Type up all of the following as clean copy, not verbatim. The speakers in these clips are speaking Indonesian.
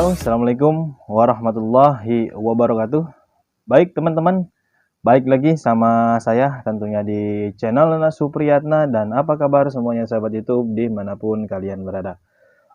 Halo, Assalamualaikum warahmatullahi wabarakatuh. Baik teman-teman, balik lagi sama saya tentunya di channel Nana Supriyatna. Dan apa kabar semuanya sahabat YouTube dimanapun kalian berada.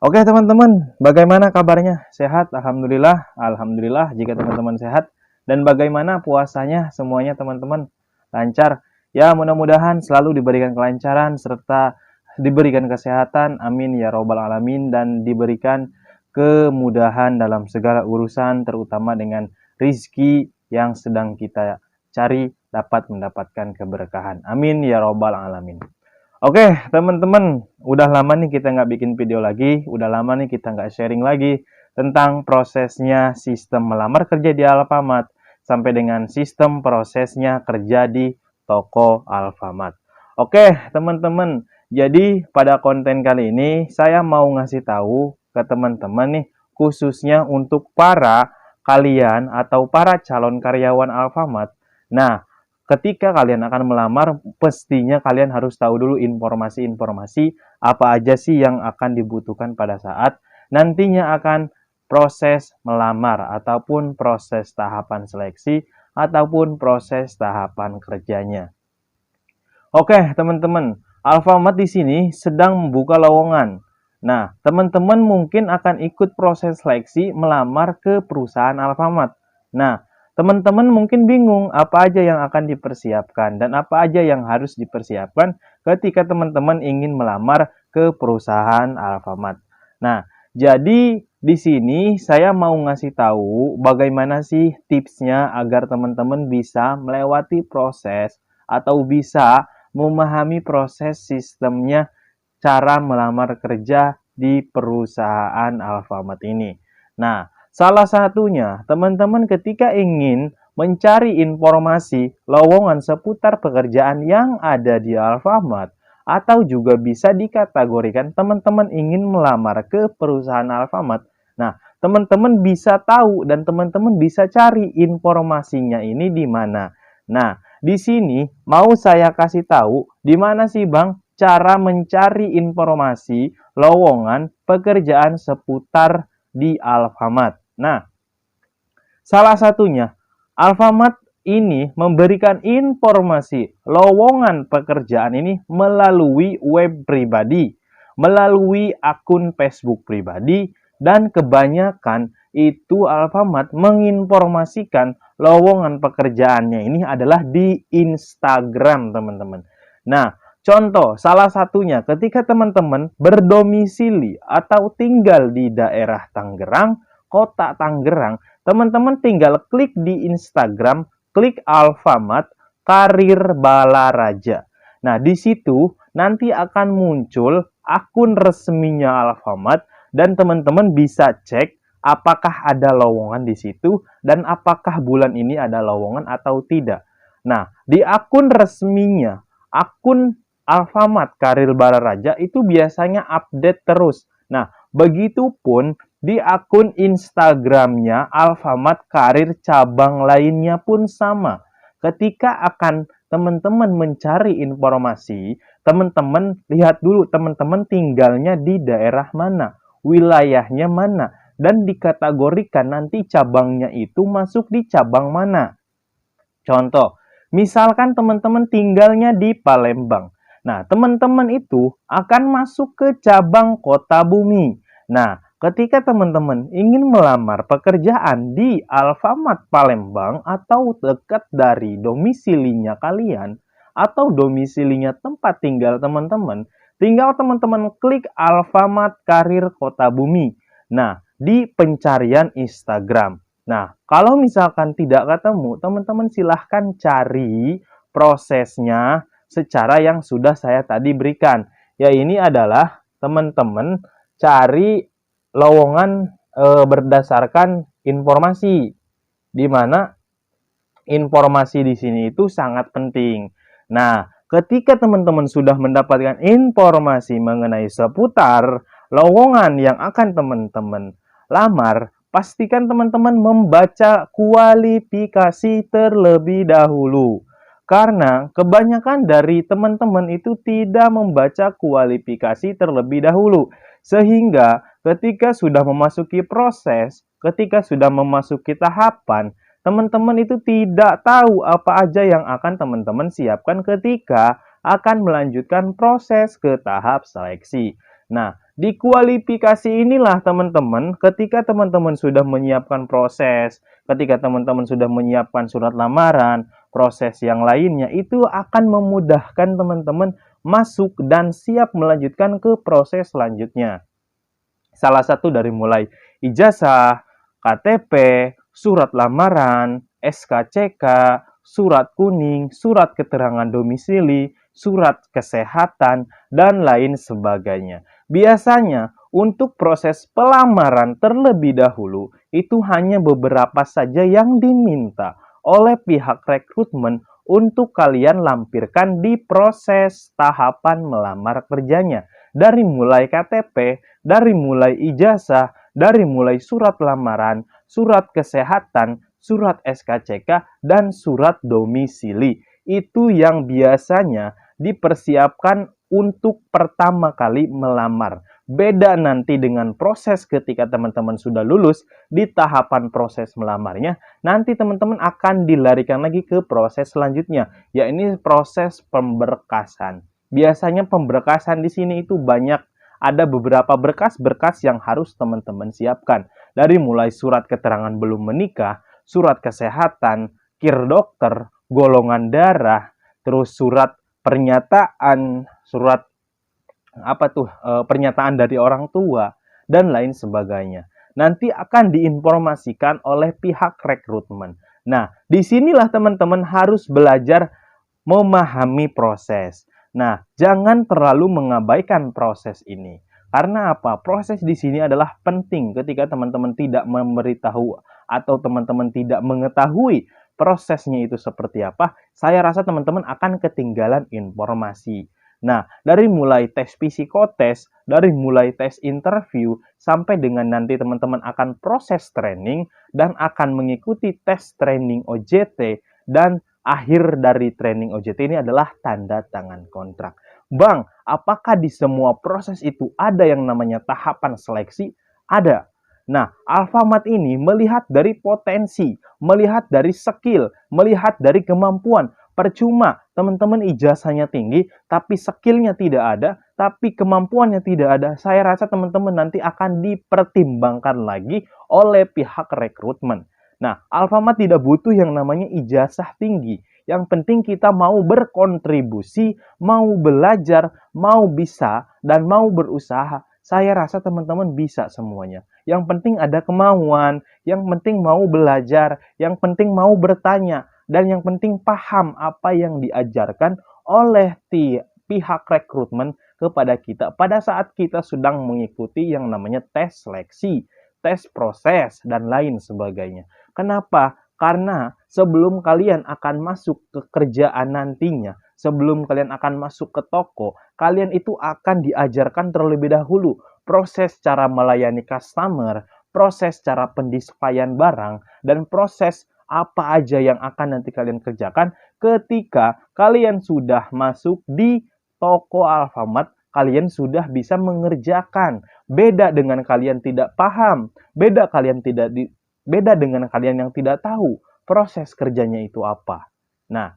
Oke teman-teman, bagaimana kabarnya? Sehat? Alhamdulillah. Alhamdulillah jika teman-teman sehat. Dan bagaimana puasanya semuanya teman-teman? Lancar? Ya mudah-mudahan selalu diberikan kelancaran serta diberikan kesehatan. Amin ya robbal alamin. Dan diberikan kemudahan dalam segala urusan, terutama dengan rizki yang sedang kita cari dapat mendapatkan keberkahan. Amin ya robbal alamin. Oke teman-teman, udah lama nih kita nggak bikin video lagi, udah lama nih kita nggak sharing lagi tentang prosesnya sistem melamar kerja di Alfamart sampai dengan sistem prosesnya kerja di toko Alfamart. Oke teman-teman, jadi pada konten kali ini saya mau ngasih tahu ke teman-teman nih, khususnya untuk para kalian atau para calon karyawan Alfamart. Nah, ketika kalian akan melamar, pastinya kalian harus tahu dulu informasi-informasi apa aja sih yang akan dibutuhkan pada saat nantinya akan proses melamar ataupun proses tahapan seleksi ataupun proses tahapan kerjanya. Oke, teman-teman, Alfamart di sini sedang membuka lowongan. Nah, teman-teman mungkin akan ikut proses seleksi melamar ke perusahaan Alfamart. Nah, teman-teman mungkin bingung apa aja yang akan dipersiapkan dan apa aja yang harus dipersiapkan ketika teman-teman ingin melamar ke perusahaan Alfamart. Nah, jadi di sini saya mau ngasih tahu bagaimana sih tipsnya agar teman-teman bisa melewati proses atau bisa memahami proses sistemnya cara melamar kerja di perusahaan Alfamart ini. Nah, salah satunya teman-teman ketika ingin mencari informasi lowongan seputar pekerjaan yang ada di Alfamart atau juga bisa dikategorikan teman-teman ingin melamar ke perusahaan Alfamart. Nah, teman-teman bisa tahu dan teman-teman bisa cari informasinya ini di mana. Nah, di sini mau saya kasih tahu di mana sih Bang cara mencari informasi lowongan pekerjaan seputar di Alfamart. Nah, salah satunya Alfamart ini memberikan informasi lowongan pekerjaan ini melalui web pribadi, melalui akun Facebook pribadi, dan kebanyakan itu Alfamart menginformasikan lowongan pekerjaannya ini adalah di Instagram, teman-teman. Nah, contoh salah satunya ketika teman-teman berdomisili atau tinggal di daerah Tangerang, kota Tangerang, teman-teman tinggal klik di Instagram, klik Alfamart Karir Balaraja. Nah, di situ nanti akan muncul akun resminya Alfamart dan teman-teman bisa cek apakah ada lowongan di situ dan apakah bulan ini ada lowongan atau tidak. Nah, di akun resminya, akun Alfamart Karir Balaraja itu biasanya update terus. Nah, begitupun di akun Instagramnya Alfamart Karir cabang lainnya pun sama. Ketika akan teman-teman mencari informasi, teman-teman lihat dulu teman-teman tinggalnya di daerah mana, wilayahnya mana, dan dikategorikan nanti cabangnya itu masuk di cabang mana. Contoh, misalkan teman-teman tinggalnya di Palembang. Nah, teman-teman itu akan masuk ke cabang Kota Bumi. Nah, ketika teman-teman ingin melamar pekerjaan di Alfamart Palembang atau dekat dari domisilinya kalian atau domisilinya tempat tinggal teman-teman, tinggal teman-teman klik Alfamart Karir Kota Bumi. Nah, di pencarian Instagram. Nah, kalau misalkan tidak ketemu, teman-teman silahkan cari prosesnya secara yang sudah saya tadi berikan. Ya, ini adalah teman-teman cari lowongan berdasarkan informasi, di mana informasi di sini itu sangat penting. Nah, ketika teman-teman sudah mendapatkan informasi mengenai seputar lowongan yang akan teman-teman lamar, pastikan teman-teman membaca kualifikasi terlebih dahulu. Karena kebanyakan dari teman-teman itu tidak membaca kualifikasi terlebih dahulu. Sehingga ketika sudah memasuki proses, ketika sudah memasuki tahapan, teman-teman itu tidak tahu apa aja yang akan teman-teman siapkan ketika akan melanjutkan proses ke tahap seleksi. Nah, di kualifikasi inilah teman-teman, ketika teman-teman sudah menyiapkan proses, ketika teman-teman sudah menyiapkan surat lamaran, proses yang lainnya, itu akan memudahkan teman-teman masuk dan siap melanjutkan ke proses selanjutnya. Salah satu dari mulai ijazah, KTP, surat lamaran, SKCK, surat kuning, surat keterangan domisili, surat kesehatan, dan lain sebagainya. Biasanya untuk proses pelamaran terlebih dahulu itu hanya beberapa saja yang diminta oleh pihak rekrutmen untuk kalian lampirkan di proses tahapan melamar kerjanya. Dari mulai KTP, dari mulai ijazah, dari mulai surat lamaran, surat kesehatan, surat SKCK, dan surat domisili. Itu yang biasanya dipersiapkan untuk pertama kali melamar. Beda nanti dengan proses ketika teman-teman sudah lulus di tahapan proses melamarnya, nanti teman-teman akan dilarikan lagi ke proses selanjutnya, yaitu proses pemberkasan. Biasanya pemberkasan di sini itu banyak, ada beberapa berkas-berkas yang harus teman-teman siapkan. Dari mulai surat keterangan belum menikah, surat kesehatan, KIR dokter, golongan darah, terus surat pernyataan, surat pernyataan dari orang tua, dan lain sebagainya. Nanti akan diinformasikan oleh pihak rekrutmen. Nah, disinilah teman-teman harus belajar memahami proses. Nah, jangan terlalu mengabaikan proses ini. Karena apa? Proses di sini adalah penting. Ketika teman-teman tidak memberitahu atau teman-teman tidak mengetahui prosesnya itu seperti apa, saya rasa teman-teman akan ketinggalan informasi. Nah, dari mulai tes psikotes, dari mulai tes interview, sampai dengan nanti teman-teman akan proses training dan akan mengikuti tes training OJT, dan akhir dari training OJT ini adalah tanda tangan kontrak. Bang, apakah di semua proses itu ada yang namanya tahapan seleksi? Ada. Nah, Alfamart ini melihat dari potensi, melihat dari skill, melihat dari kemampuan. Percuma teman-teman ijazahnya tinggi, tapi skillnya tidak ada, tapi kemampuannya tidak ada. Saya rasa teman-teman nanti akan dipertimbangkan lagi oleh pihak rekrutmen. Nah, Alfamart tidak butuh yang namanya ijazah tinggi. Yang penting kita mau berkontribusi, mau belajar, mau bisa, dan mau berusaha. Saya rasa teman-teman bisa semuanya. Yang penting ada kemauan, yang penting mau belajar, yang penting mau bertanya, dan yang penting paham apa yang diajarkan oleh pihak rekrutmen kepada kita pada saat kita sedang mengikuti yang namanya tes seleksi, tes proses, dan lain sebagainya. Kenapa? Karena sebelum kalian akan masuk ke kerjaan nantinya, sebelum kalian akan masuk ke toko, kalian itu akan diajarkan terlebih dahulu proses cara melayani customer, proses cara pendispaian barang, dan proses apa aja yang akan nanti kalian kerjakan ketika kalian sudah masuk di toko Alfamart, kalian sudah bisa mengerjakan. Beda dengan kalian tidak paham, beda dengan kalian yang tidak tahu proses kerjanya itu apa. Nah,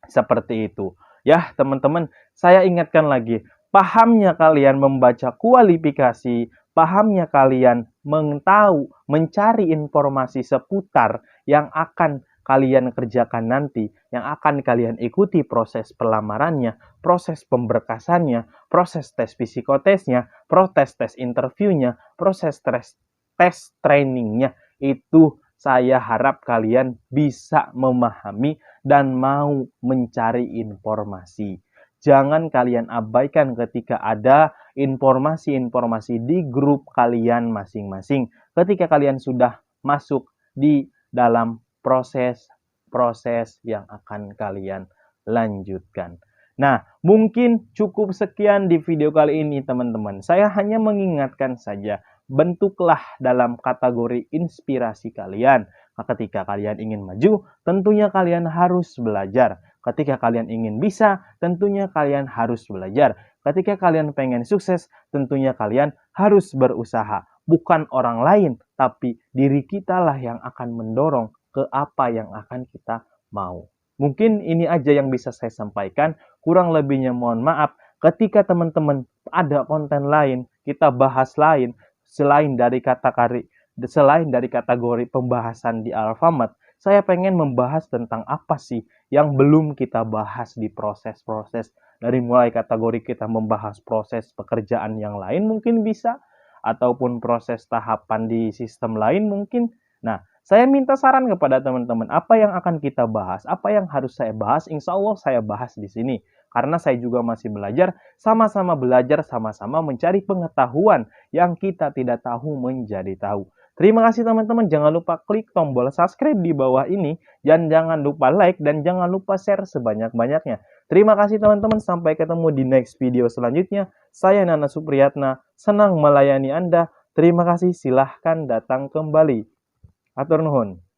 seperti itu. Ya, teman-teman, saya ingatkan lagi, pahamnya kalian membaca kualifikasi, pahamnya kalian mengetahui, mencari informasi seputar yang akan kalian kerjakan nanti, yang akan kalian ikuti proses pelamarannya, proses pemberkasannya, proses tes psikotesnya, proses tes interviewnya, proses tes trainingnya. Itu saya harap kalian bisa memahami dan mau mencari informasi. Jangan kalian abaikan ketika ada informasi-informasi di grup kalian masing-masing. Ketika kalian sudah masuk di dalam proses yang akan kalian lanjutkan. Nah, mungkin cukup sekian di video kali ini teman-teman. Saya hanya mengingatkan saja, bentuklah dalam kategori inspirasi kalian. Ketika kalian ingin maju, tentunya kalian harus belajar. Ketika kalian ingin bisa, tentunya kalian harus belajar. Ketika kalian pengen sukses, tentunya kalian harus berusaha. Bukan orang lain, tapi diri kitalah yang akan mendorong ke apa yang akan kita mau. Mungkin ini aja yang bisa saya sampaikan. Kurang lebihnya mohon maaf. Ketika teman-teman ada konten lain, kita bahas lain, selain dari kategori pembahasan di Alfamart, saya pengen membahas tentang apa sih yang belum kita bahas di proses-proses. Dari mulai kategori kita membahas proses pekerjaan yang lain mungkin bisa, ataupun proses tahapan di sistem lain mungkin. Nah, saya minta saran kepada teman-teman, apa yang akan kita bahas, apa yang harus saya bahas, insya Allah saya bahas di sini. Karena saya juga masih belajar, sama-sama mencari pengetahuan yang kita tidak tahu menjadi tahu. Terima kasih teman-teman, jangan lupa klik tombol subscribe di bawah ini, dan jangan lupa like, dan jangan lupa share sebanyak-banyaknya. Terima kasih teman-teman, sampai ketemu di next video selanjutnya. Saya Nana Supriyatna, senang melayani Anda. Terima kasih, silahkan datang kembali. Atur nuhun.